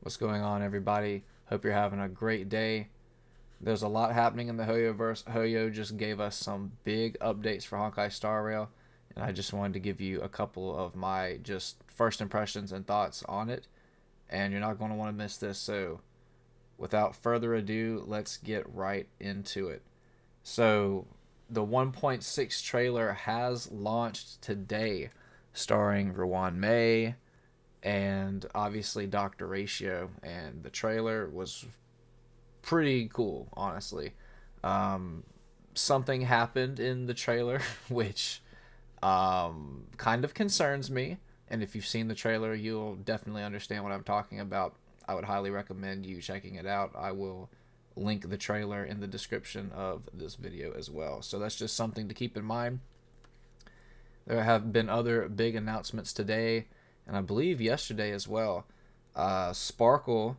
What's going on, everybody? Hope you're having a great day. There's a lot happening in the Hoyo verse. Hoyo just gave us some big updates for Honkai Star Rail, and I just wanted to give you a couple of my just first impressions and thoughts on it. And you're not going to want to miss this. So, without further ado, let's get right into it. So, the 1.6 trailer has launched today, starring Rowan May, and obviously Dr. Ratio, and the trailer was pretty cool, honestly. Um, Something happened in the trailer which kind of concerns me, and if you've seen the trailer, you'll definitely understand what I'm talking about. I would highly recommend you checking it out. I will link the trailer in the description of this video as well. So that's just something to keep in mind. There have been other big announcements today, and I believe yesterday as well. Sparkle,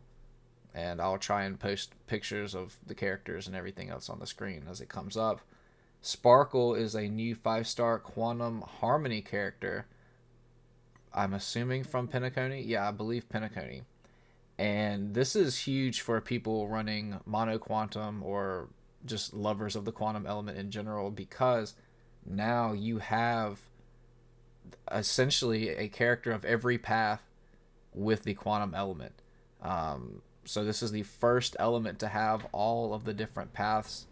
and I'll try and post pictures of the characters and everything else on the screen as it comes up. Sparkle is a new 5-star Quantum Harmony character. I'm assuming from Penacony. Yeah, I believe Penacony. And this is huge for people running Mono Quantum or just lovers of the quantum element in general, because now you have essentially a character of every path with the quantum element. So this is the first element to have all of the different paths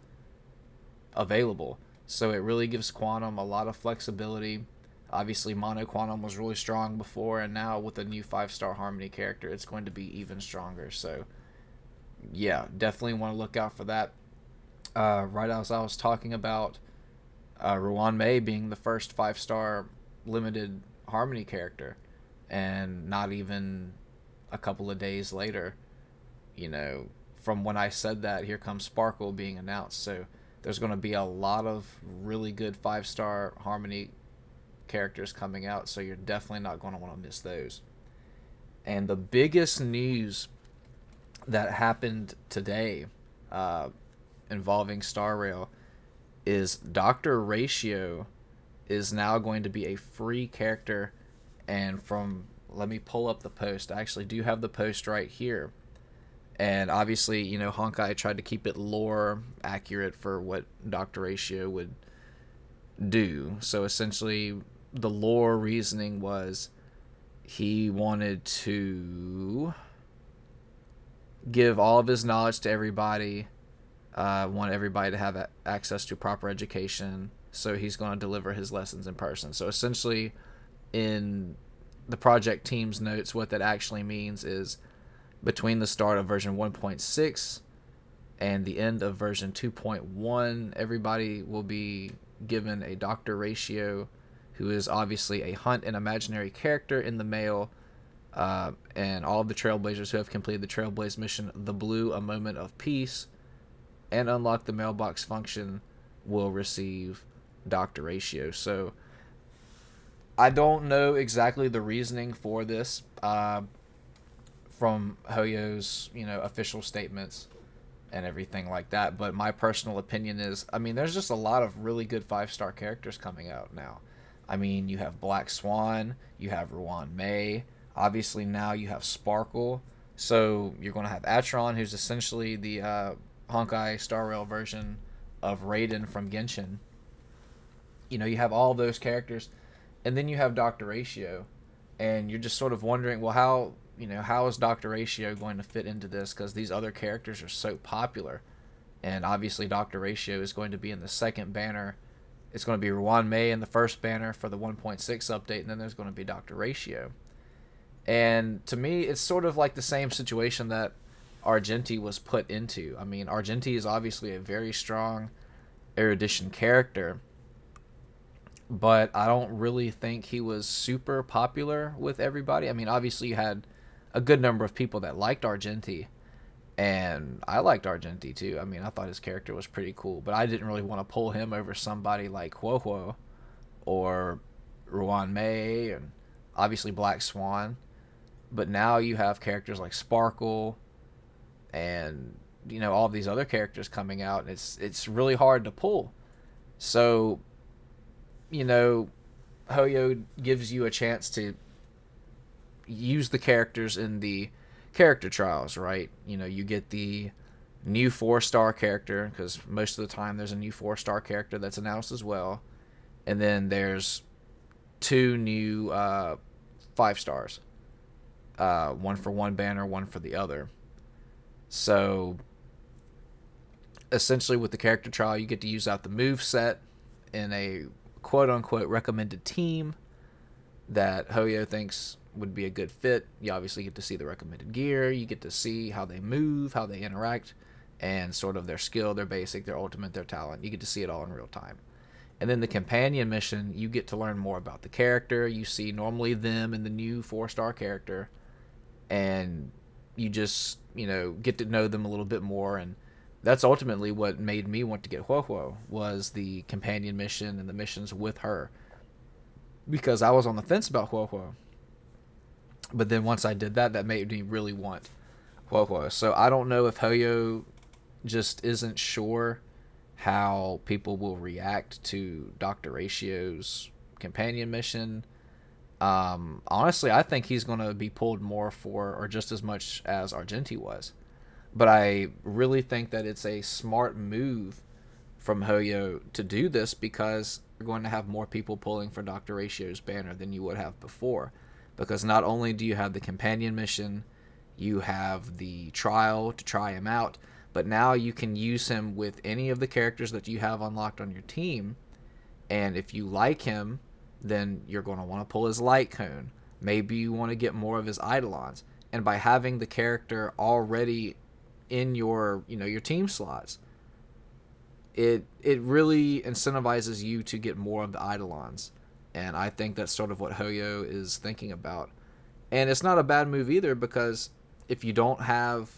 available. So it really gives quantum a lot of flexibility. Obviously, mono quantum was really strong before, and now with a new 5-star harmony character, it's going to be even stronger. So yeah, definitely want to look out for that. Right as I was talking about Ruan Mei being the first 5-star limited harmony character, and not even a couple of days later, you know, from when I said that, here comes Sparkle being announced. So there's going to be a lot of really good 5-star harmony characters coming out, so you're definitely not going to want to miss those. And the biggest news that happened today, uh, involving Star Rail, is Dr. Ratio is now going to be a free character. And from, let me pull up the post. I actually do have the post right here. And obviously, Honkai tried to keep it lore accurate for what Dr. Ratio would do. So essentially, the lore reasoning was he wanted to give all of his knowledge to everybody, want everybody to have access to proper education. So he's going to deliver his lessons in person. So essentially, in the project team's notes, what that actually means is between the start of version 1.6 and the end of version 2.1, everybody will be given a Dr. Ratio, who is obviously a hunt and imaginary character in the mail. And all of the Trailblazers who have completed the Trailblaze mission, The Blue, A Moment of Peace, and unlock the mailbox function will receive Dr. Ratio. So I don't know exactly the reasoning for this, from Hoyo's, official statements and everything like that. But my personal opinion is, I mean, there's just a lot of really good 5-star characters coming out now. I mean, you have Black Swan, you have Ruan May, obviously now you have Sparkle. So you're going to have Atron, who's essentially the Honkai Star Rail version of Raiden from Genshin. You have all those characters, and then you have Dr. Ratio, and you're just sort of wondering, well, how is Dr. Ratio going to fit into this, because these other characters are so popular. And obviously Dr. Ratio is going to be in the second banner. It's going to be Ruan May in the first banner for the 1.6 update, and then there's going to be Dr. Ratio. And to me, it's sort of like the same situation that Argenti was put into. I mean, Argenti is obviously a very strong erudition character, but I don't really think he was super popular with everybody. I mean, obviously you had a good number of people that liked Argenti, and I liked Argenti too. I mean, I thought his character was pretty cool, but I didn't really want to pull him over somebody like Hoyo or Ruan May, and obviously Black Swan. But now you have characters like Sparkle and all these other characters coming out, and it's really hard to pull. So, you know, Hoyo gives you a chance to use the characters in the character trials, right? You know, you get the new 4-star character, because most of the time there's a new 4-star character that's announced as well. And then there's 2 new 5 stars. One for one banner, one for the other. So essentially with the character trial, you get to use out the move set in a quote unquote recommended team that Hoyo thinks would be a good fit. You obviously get to see the recommended gear, you get to see how they move, how they interact, and sort of their skill, their basic, their ultimate, their talent. You get to see it all in real time. And then the companion mission, you get to learn more about the character. You see normally them and the new 4-star character, and you just, you know, get to know them a little bit more. And that's ultimately what made me want to get Hoyo, was the companion mission and the missions with her, because I was on the fence about Hoyo. But then once I did that, that made me really want Hoyo. So I don't know if Hoyo just isn't sure how people will react to Dr. Ratio's companion mission. Honestly, I think he's going to be pulled more for, or just as much as Argenti was. But I really think that it's a smart move from Hoyo to do this, because you're going to have more people pulling for Dr. Ratio's banner than you would have before. Because not only do you have the companion mission, you have the trial to try him out, but now you can use him with any of the characters that you have unlocked on your team. And if you like him, then you're going to want to pull his light cone. Maybe you want to get more of his eidolons. And by having the character already in your, you know, your team slots, it really incentivizes you to get more of the eidolons. And I think that's sort of what Hoyo is thinking about. And it's not a bad move either, because if you don't have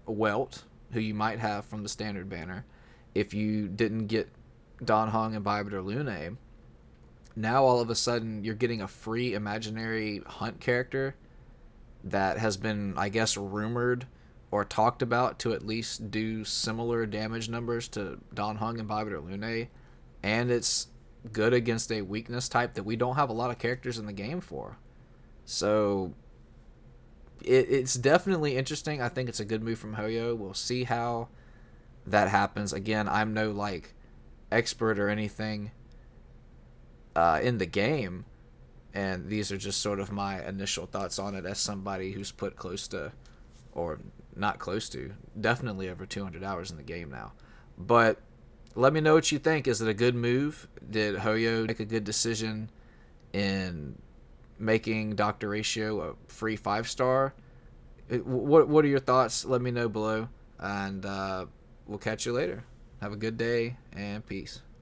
a Welt, who you might have from the standard banner, if you didn't get Dan Heng and Bybiter Lune, now all of a sudden you're getting a free imaginary hunt character that has been, I guess, rumored or talked about to at least do similar damage numbers to Dan Heng and Bybiter Lune. And it's good against a weakness type that we don't have a lot of characters in the game for. So it's definitely interesting. I think it's a good move from Hoyo. We'll see how that happens. Again, I'm no like expert or anything in the game, and these are just sort of my initial thoughts on it as somebody who's put close to, or not close to, definitely over 200 hours in the game now. But let me know what you think. Is it a good move? Did Hoyo make a good decision in making Dr. Ratio a free 5-star? What are your thoughts? Let me know below, and we'll catch you later. Have a good day, and peace.